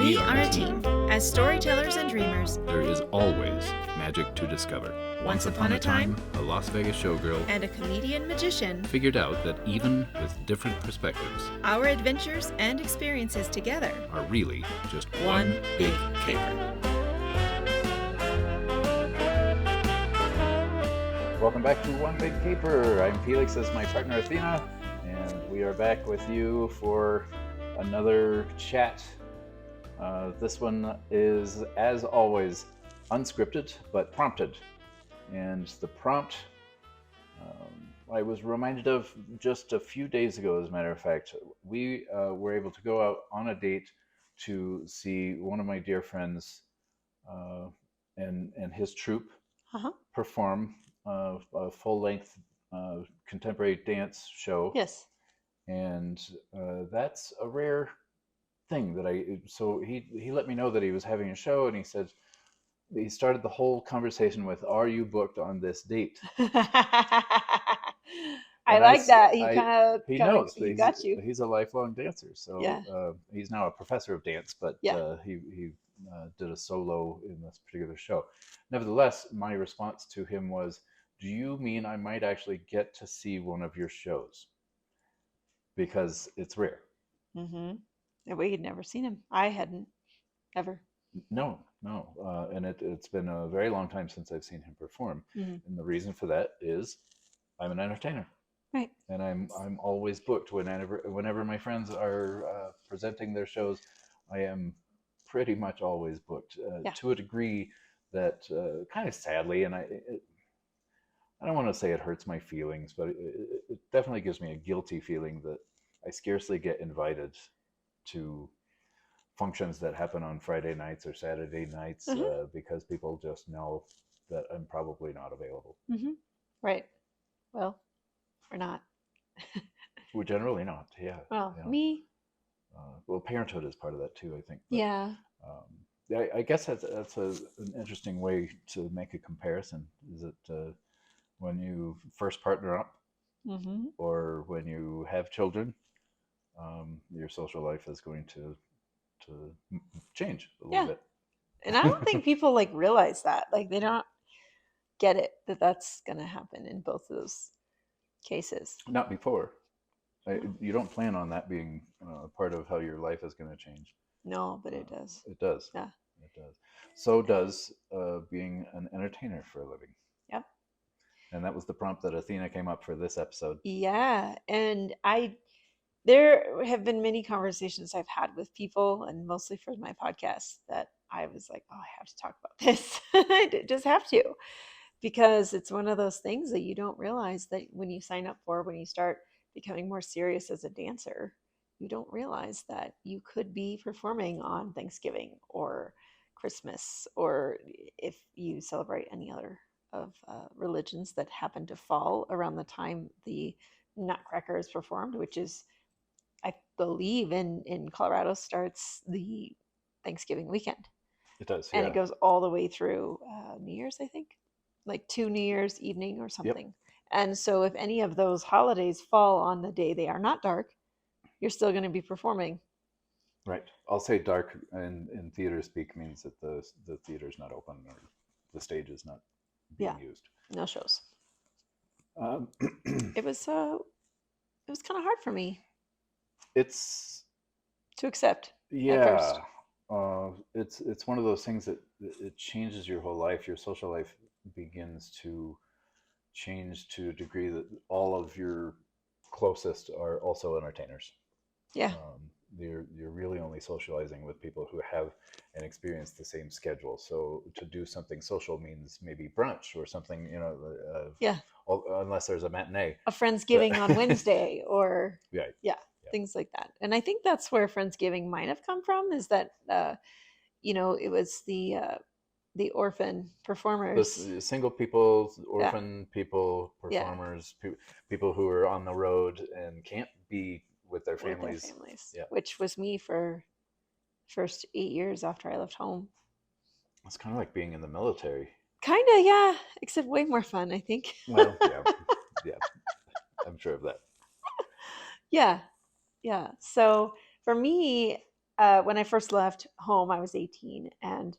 We are a team. As storytellers and dreamers, There is always magic to discover. Once upon a time, a Las Vegas showgirl and a comedian magician, figured out that even with different perspectives, our adventures and experiences together are really just one big caper. Welcome back to One Big Caper. I'm Felix, as my partner Athena, and we are back with you for another chat. This one is, as always, unscripted but prompted. And the prompt I was reminded of just a few days ago, as a matter of fact. We were able to go out on a date to see one of my dear friends and his troupe perform a full-length contemporary dance show. Yes. And that's a rare thing that so he let me know that he was having a show, and he said, he started the whole conversation with, "Are you booked on this date?" I like that. He knows. He got you. He's a lifelong dancer, so Yeah. He's now a professor of dance, but Yeah. He did a solo in this particular show. Nevertheless, my response to him was, "Do you mean I might actually get to see one of your shows? Because it's rare." Mm-hmm. We had never seen him. I hadn't ever. No. And it's been a very long time since I've seen him perform. Mm-hmm. And the reason for that is I'm an entertainer. Right. And I'm always booked whenever my friends are presenting their shows. I am pretty much always booked to a degree that kind of sadly, and I don't want to say it hurts my feelings, but it definitely gives me a guilty feeling that I scarcely get invited to functions that happen on Friday nights or Saturday nights because people just know that I'm probably not available. Mm-hmm. Right. Well, we're not. We're generally not. Yeah. Well, yeah. Me. Well, parenthood is part of that too, I think. But, yeah. I guess that's an interesting way to make a comparison. Is it when you first partner up, or when you have children, your social life is going to change a little bit. And I don't think people realize that. They don't get it that that's going to happen in both of those cases. Not before. You don't plan on that being part of how your life is going to change. No, but it does. It does. Yeah. It does. So does being an entertainer for a living. Yep. And that was the prompt that Athena came up for this episode. Yeah. And there have been many conversations I've had with people, and mostly for my podcast, that I was like, oh, I have to talk about this. I just have to, because it's one of those things that you don't realize that when you sign up for, when you start becoming more serious as a dancer, you don't realize that you could be performing on Thanksgiving or Christmas, or if you celebrate any other of religions that happen to fall around the time the Nutcracker is performed, which is, I believe, in Colorado, starts the Thanksgiving weekend. It does, and it goes all the way through New Year's, I think, 2 New Year's evening or something. Yep. And so if any of those holidays fall on the day they are not dark, you're still going to be performing. Right. I'll say dark in theater speak means that the theater's not open, or the stage is not being used. No shows. It was kind of hard for me. It's to accept. Yeah. It's one of those things that it changes your whole life. Your social life begins to change to a degree that all of your closest are also entertainers. Yeah. You're really only socializing with people who have and experience the same schedule. So to do something social means maybe brunch or something, unless there's a matinee. A Friendsgiving on Wednesday, or things like that. And I think that's where Friendsgiving might have come from, is that it was the orphan performers, the single people, orphan people, performers, people who are on the road and can't be with their families. Which was me for first 8 years after I left home. It's kind of like being in the military. Kind of, yeah, except way more fun, I think. Well, yeah, I'm sure of that. Yeah. So for me, when I first left home, I was 18, and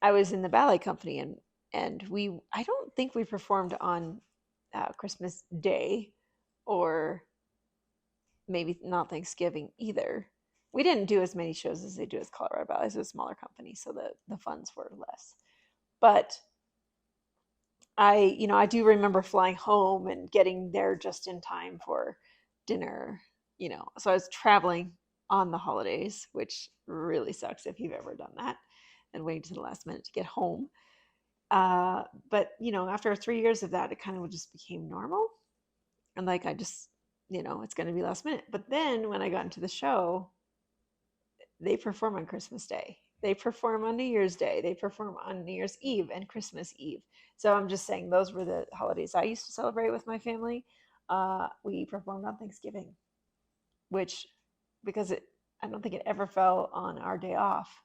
I was in the ballet company, and I don't think we performed on Christmas Day, or maybe not Thanksgiving either. We didn't do as many shows as they do as Colorado Ballet. It's a smaller company, so the funds were less. But I do remember flying home and getting there just in time for dinner. So I was traveling on the holidays, which really sucks if you've ever done that and waiting to the last minute to get home. But after 3 years of that, it kind of just became normal, and like I just, it's going to be last minute. But then when I got into the show, they perform on Christmas Day. They perform on New Year's Day. They perform on New Year's Eve and Christmas Eve. So I'm just saying those were the holidays I used to celebrate with my family. We performed on Thanksgiving, which, because I don't think it ever fell on our day off.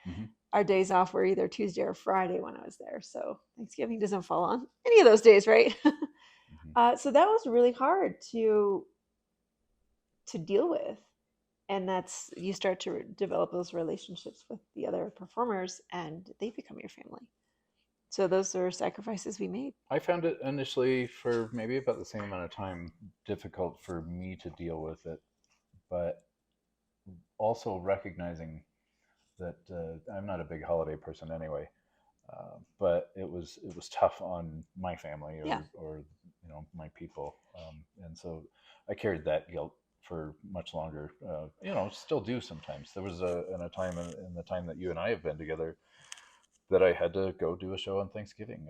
Mm-hmm. Our days off were either Tuesday or Friday when I was there. So Thanksgiving doesn't fall on any of those days, right? Mm-hmm. So that was really hard to deal with. And that's, you start to develop those relationships with the other performers, and they become your family. So those are sacrifices we made. I found it initially, for maybe about the same amount of time, difficult for me to deal with it, but also recognizing that I'm not a big holiday person anyway. But it was tough on my family or my people, and so I carried that guilt for much longer. Still do sometimes. There was a time in the time that you and I have been together that I had to go do a show on Thanksgiving,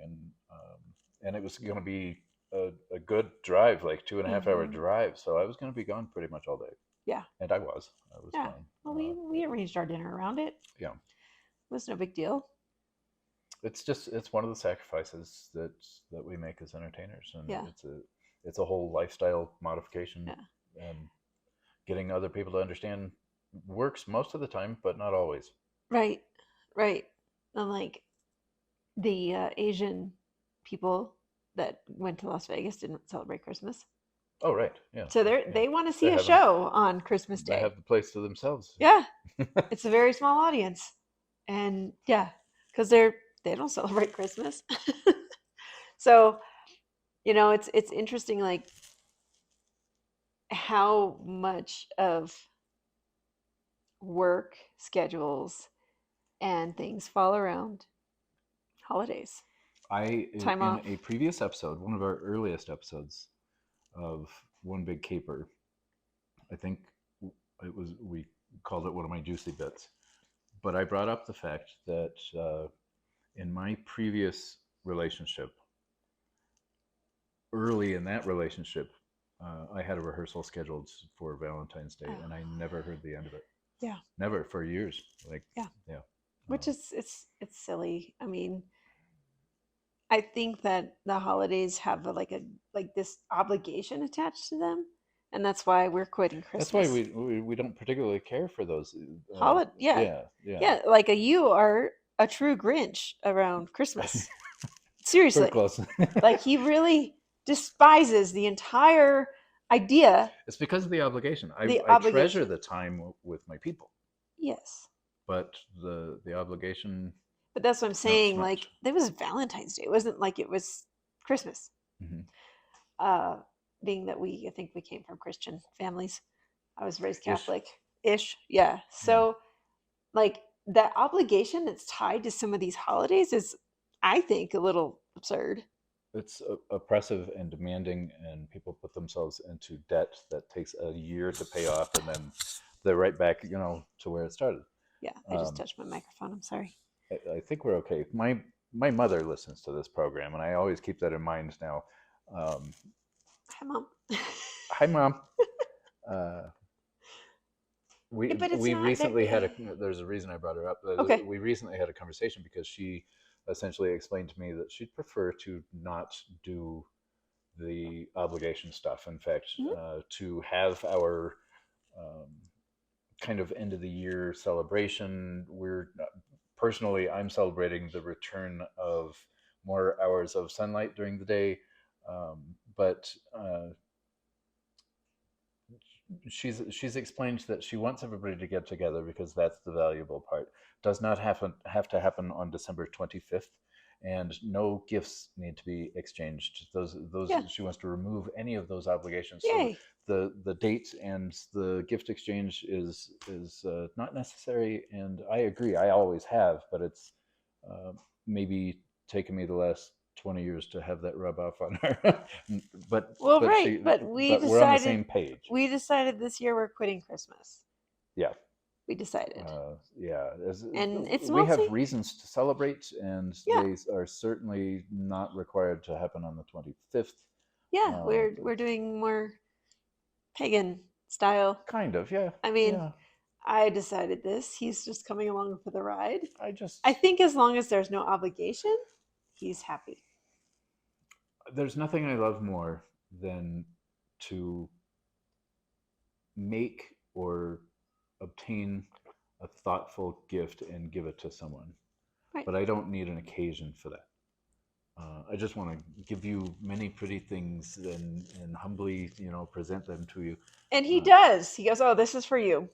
and it was going to be a good drive, like 2.5 hour drive. So I was going to be gone pretty much all day. Yeah, and I was yeah. fine. Well, we arranged our dinner around it. Yeah, it was no big deal. It's one of the sacrifices that we make as entertainers, and yeah. it's a whole lifestyle modification. Yeah. And getting other people to understand works most of the time, but not always. Right. And like the Asian people that went to Las Vegas didn't celebrate Christmas. Oh, right. Yeah. So they want to see a show on Christmas Day. They have the place to themselves. Yeah. It's a very small audience. And yeah, because they don't celebrate Christmas. So, it's interesting, like, how much of work schedules and things fall around holidays. In a previous episode, one of our earliest episodes of One Big Caper, I think we called it one of my juicy bits, but I brought up the fact that in my previous relationship, early in that relationship, I had a rehearsal scheduled for Valentine's Day, and I never heard the end of it. Yeah. Never, for years. Yeah. Which is it's silly. I mean, I think that the holidays have like this obligation attached to them, and that's why we're quitting Christmas. That's why we don't particularly care for those holidays. Yeah. Like you are a true Grinch around Christmas. Seriously. Close. Like he really despises the entire idea. It's because of the obligation. I treasure the time with my people. Yes. But the obligation. But that's what I'm saying. Like, it was Valentine's Day. It wasn't like it was Christmas. Mm-hmm. Being that I think we came from Christian families. I was raised Catholic-ish. Yeah. So, like, that obligation that's tied to some of these holidays is, I think, a little absurd. It's oppressive and demanding, and people put themselves into debt that takes a year to pay off, and then they're right back, to where it started. Yeah, I just touched my microphone. I'm sorry. I think we're okay. My mother listens to this program, and I always keep that in mind now. Hi, Mom. Hi, Mom. We recently had there's a reason I brought her up. Okay. We recently had a conversation because she essentially explained to me that she'd prefer to not do the obligation stuff. In fact, to have our kind of end of the year celebration. I'm celebrating the return of more hours of sunlight during the day, but she's explained that she wants everybody to get together because that's the valuable part. Does not have to happen on December 25th, and no gifts need to be exchanged. Those Yeah. She wants to remove any of those obligations. Yay. So the date and the gift exchange is not necessary, and I agree. I always have, but it's maybe taken me the last 20 years to have that rub off on her. but Well, but right, but we're on the same page. We decided this year we're quitting Christmas. Yeah. We decided. Yeah. And it's we mostly... have reasons to celebrate, and Yeah. they are certainly not required to happen on the 25th. Yeah, we're doing more pagan style. Kind of, yeah. I mean, yeah. I decided this. He's just coming along for the ride. I think as long as there's no obligation, he's happy. There's nothing I love more than to make or obtain a thoughtful gift and give it to someone. Right. But I don't need an occasion for that. I just want to give you many pretty things and humbly, present them to you. And he does. He goes, "Oh, this is for you."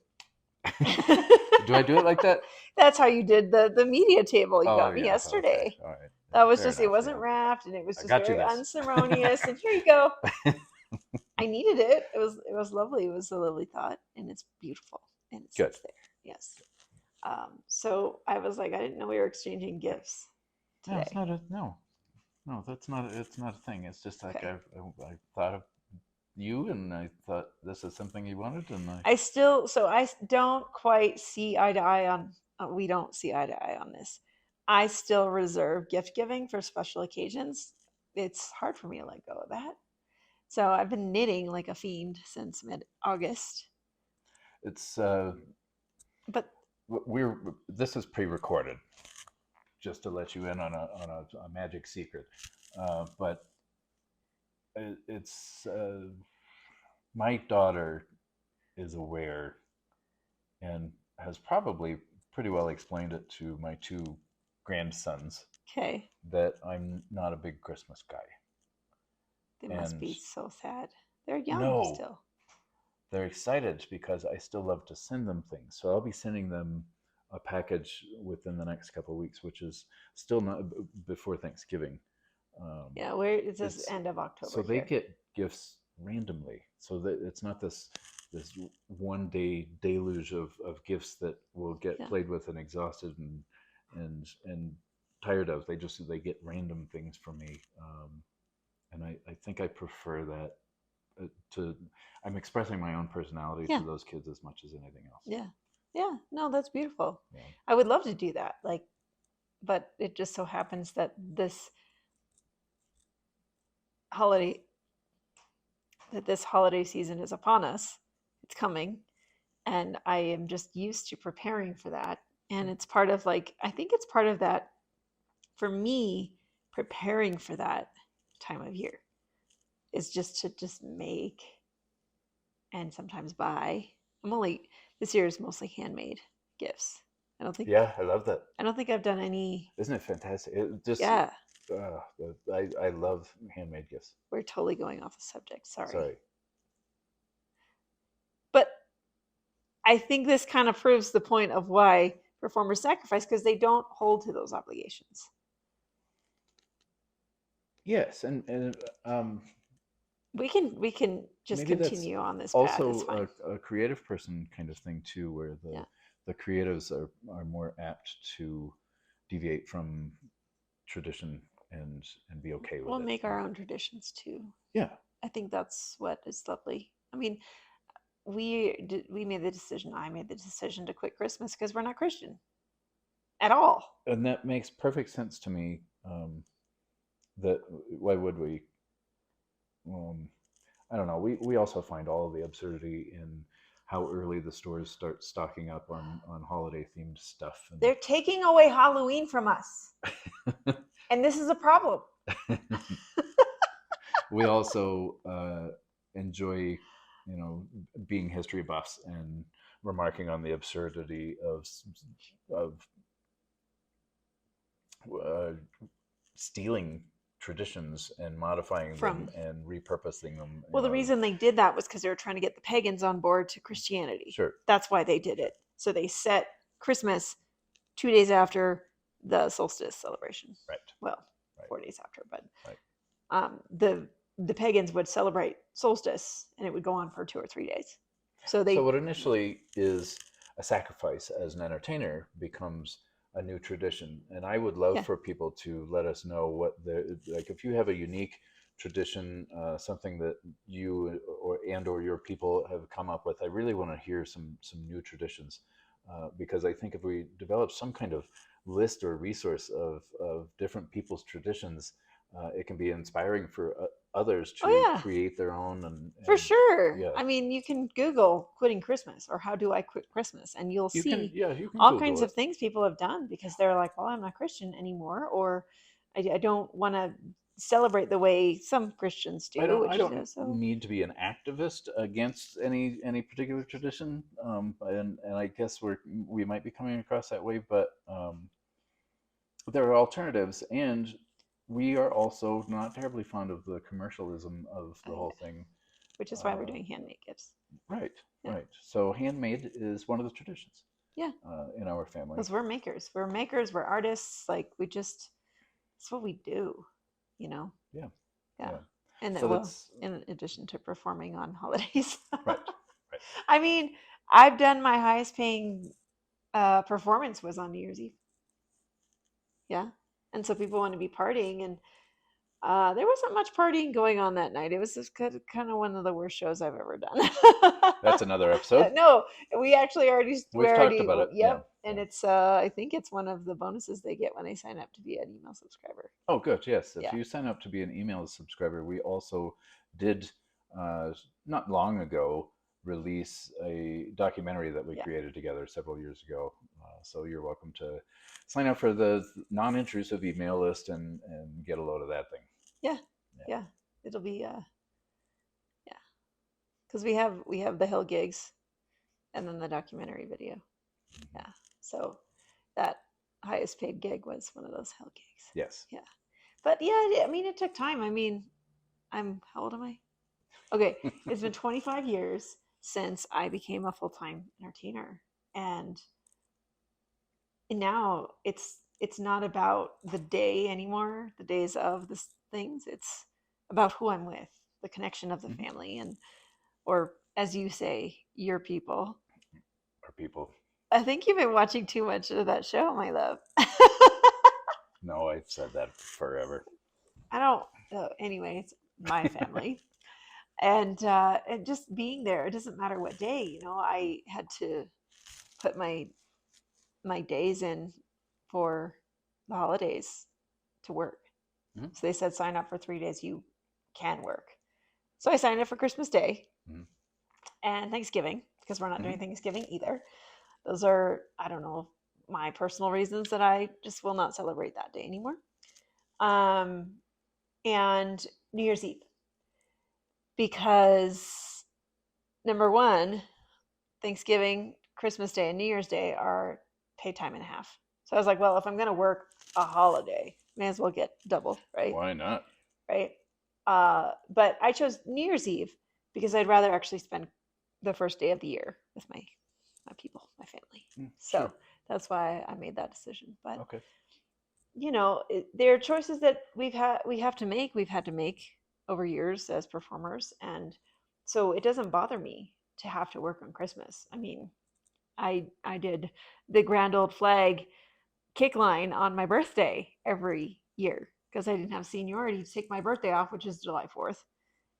Do I do it like that? That's how you did the media table you got me yesterday. Okay. All right. That was Fair just, enough, it wasn't yeah. wrapped, and it was just got you very this. unceremonious. And here you go. I needed it. It was lovely. It was a lovely thought, and it's beautiful, and it sits there. Yes. So I was like, I didn't know we were exchanging gifts today. No, it's not no, that's not. It's not a thing. It's just like I thought of you, and I thought this is something you wanted, and I don't quite see eye to eye on. We don't see eye to eye on this. I still reserve gift giving for special occasions. It's hard for me to let go of that. So I've been knitting like a fiend since mid-August. It's but this is pre-recorded, just to let you in on a magic secret. But it's my daughter is aware and has probably pretty well explained it to my two grandsons. Okay. That I'm not a big Christmas guy. They must be so sad. They're young still. They're excited because I still love to send them things. So I'll be sending them a package within the next couple of weeks, which is still not before Thanksgiving. It's just end of October. So they get gifts randomly. So that it's not this one day deluge of gifts that will get played with and exhausted and tired of. They get random things from me. And I think I prefer that I'm expressing my own personality to those kids as much as anything else. No, that's beautiful. I would love to do that, but it just so happens that this holiday season is upon us. It's coming, and I am just used to preparing for that. And it's part of I think it's part of that for me. Preparing for that time of year is just to make and sometimes buy. This year is mostly handmade gifts. I don't think. Yeah, I love that. I don't think I've done any. Isn't it fantastic? I love handmade gifts. We're totally going off the subject. Sorry. But I think this kind of proves the point of why performers sacrifice, because they don't hold to those obligations. Yes, and we can just continue on this path. Also, also a creative person kind of thing too, where the creatives are more apt to deviate from tradition and be okay with it. We'll make our own traditions too. Yeah, I think that's what is lovely. I mean, we made the decision. I made the decision to quit Christmas because we're not Christian at all, and that makes perfect sense to me. That why would we? I don't know. We also find all of the absurdity in how early the stores start stocking up on holiday themed stuff. They're taking away Halloween from us, and this is a problem. We also enjoy, being history buffs and remarking on the absurdity of stealing traditions and modifying From them and repurposing them. Well, the reason they did that was because they were trying to get the pagans on board to Christianity. Sure. That's why they did it. So they set Christmas 2 days after the solstice celebration. Right. Well, Right. 4 days after, but Right. the pagans would celebrate solstice, and it would go on for 2 or 3 days. So what initially is a sacrifice as an entertainer becomes a new tradition. And I would love for people to let us know what like if you have a unique tradition, something that you or your people have come up with. I really want to hear some new traditions, because I think if we develop some kind of list or resource of different people's traditions, it can be inspiring for others to create their own. And for sure. Yeah. I mean, you can Google quitting Christmas or how do I quit Christmas, and you'll You see can all Google kinds it. of things people have done because they're like, well, I'm not Christian anymore, or I don't want to celebrate the way some Christians do. I don't need to be an activist against any particular tradition, and I guess we might be coming across that way, but there are alternatives, and we are also not terribly fond of the commercialism of the whole thing, which is why we're doing handmade gifts. Right. So handmade is one of the traditions. Yeah. In our family, because we're makers, we're artists. Like it's what we do, Yeah. And then, so in addition to performing on holidays. Right. I mean, I've done my highest paying performance was on New Year's Eve. Yeah. And so people want to be partying, and there wasn't much partying going on that night. It was just kind of one of the worst shows I've ever done. That's another episode. No, we actually we've talked about it. Yep. Yeah. And it's I think it's one of the bonuses they get when they sign up to be an email subscriber. Oh, good. Yes. If you sign up to be an email subscriber, we also did not long ago release a documentary that we created together several years ago. So you're welcome to sign up for the non-intrusive email list and get a load of that thing. Yeah. It'll be because we have the hill gigs and then the documentary video. Mm-hmm. Yeah. So that highest paid gig was one of those hill gigs. Yes. Yeah. But yeah, I mean, it took time. I mean, how old am I? Okay. It's been 25 years since I became a full-time entertainer. And now it's not about the day anymore, the days of the things. It's about who I'm with, the connection of the family, or as you say, your people. Our people. I think you've been watching too much of that show, my love. No, I've said that forever. I don't. Anyway, it's my family. And just being there, it doesn't matter what day, I had to put my days in for the holidays to work. Mm-hmm. So they said, sign up for 3 days, you can work. So I signed up for Christmas Day and Thanksgiving, because we're not doing Thanksgiving either. Those are, I don't know, my personal reasons that I just will not celebrate that day anymore. And New Year's Eve. Because number one, Thanksgiving, Christmas Day, and New Year's Day are paid time and a half. So I was like, well, if I'm going to work a holiday, may as well get double, right? Why not? Right. But I chose New Year's Eve because I'd rather actually spend the first day of the year with my people, my family. So that's why I made that decision. But okay. There are choices that we've had to make over years as performers, and so it doesn't bother me to have to work on Christmas. I mean, I did the Grand Old Flag kick line on my birthday every year because I didn't have seniority to take my birthday off, which is July 4th.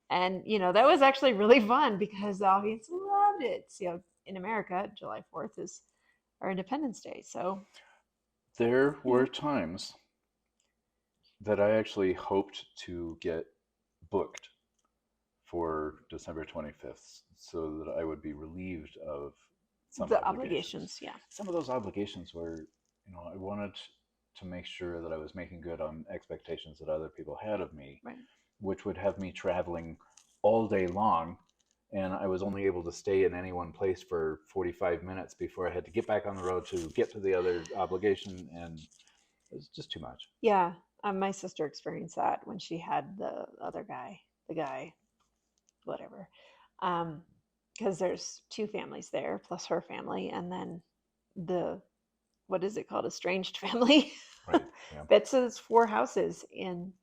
And that was actually really fun because the audience loved it. In America, July 4th is our Independence Day. So there were times that I actually hoped to get booked for December 25th so that I would be relieved of some obligations. Yeah. Some of those obligations were, I wanted to make sure that I was making good on expectations that other people had of me, right, which would have me traveling all day long. And I was only able to stay in any one place for 45 minutes before I had to get back on the road to get to the other obligation. And it was just too much. Yeah. My sister experienced that when she had the other guy, whatever. Because there's two families there, plus her family, and then what is it called? Estranged family. Right. Yeah. But so it's 4 houses in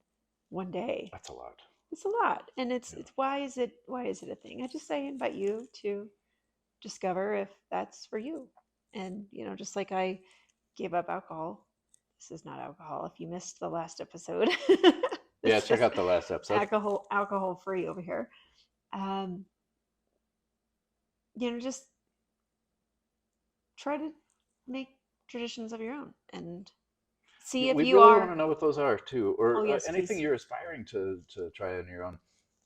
one day. That's a lot. It's a lot. And it's why is it a thing? I invite you to discover if that's for you. And, just like I gave up alcohol. This is not alcohol. If you missed the last episode. Yeah, check out the last episode. Alcohol free over here. Just try to make traditions of your own and see if we you really are. want to know what those are too, or yes, anything please. You're aspiring to try on your own.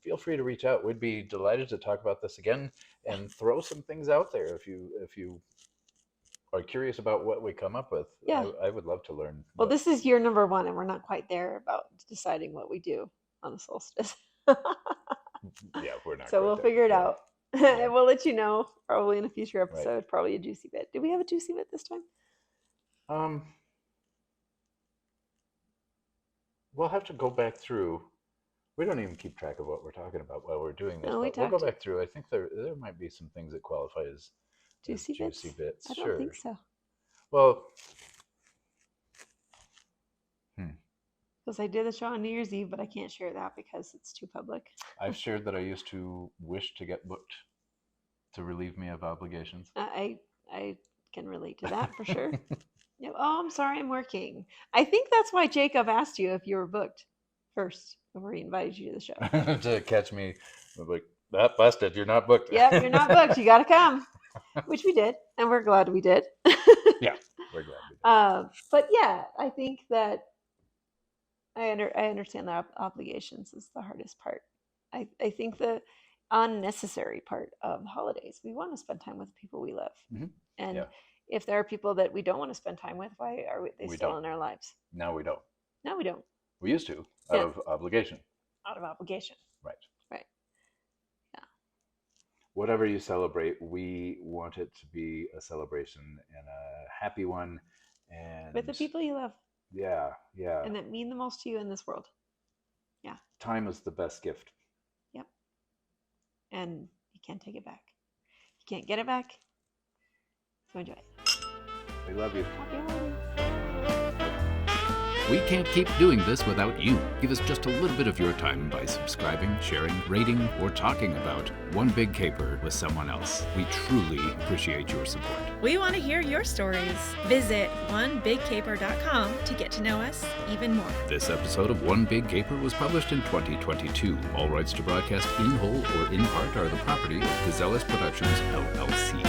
Feel free to reach out. We'd be delighted to talk about this again and throw some things out there if you are curious about what we come up with. Yeah. I would love to learn. Well, this is year number 1, and we're not quite there about deciding what we do on the solstice. Yeah, we're not. So we'll figure it out. Yeah. And we'll let you know probably in a future episode. Right. Probably a juicy bit. Did we have a juicy bit this time? We'll have to go back through. We don't even keep track of what we're talking about while we're doing this. No, but we'll go back through. I think there might be some things that qualify as juicy bits. I don't Sure. think so. Well, Because I did the show on New Year's Eve, but I can't share that because it's too public. I've shared that I used to wish to get booked to relieve me of obligations. I can relate to that for sure. Yeah. Oh, I'm sorry, I'm working. I think that's why Jacob asked you if you were booked first before he invited you to the show. To catch me, like, that busted. You're not booked. Yeah, you're not booked. You got to come, which we did, and we're glad we did. Yeah, we're glad we did. But yeah, I think that I understand the obligations is the hardest part. I think the unnecessary part of holidays. We want to spend time with people we love, and if there are people that we don't want to spend time with, why are they still in our lives? Now we don't. No, we don't. We used to out of obligation. Out of obligation. Right. Right. Yeah. Whatever you celebrate, we want it to be a celebration and a happy one, and with the people you love. Yeah. And that mean the most to you in this world. Yeah. Time is the best gift. Yep. And you can't take it back. You can't get it back. So enjoy it. We love you. Happy holidays. We can't keep doing this without you. Give us just a little bit of your time by subscribing, sharing, rating, or talking about One Big Caper with someone else. We truly appreciate your support. We want to hear your stories. Visit onebigcaper.com to get to know us even more. This episode of One Big Caper was published in 2022. All rights to broadcast in whole or in part are the property of Gazellus Productions, LLC.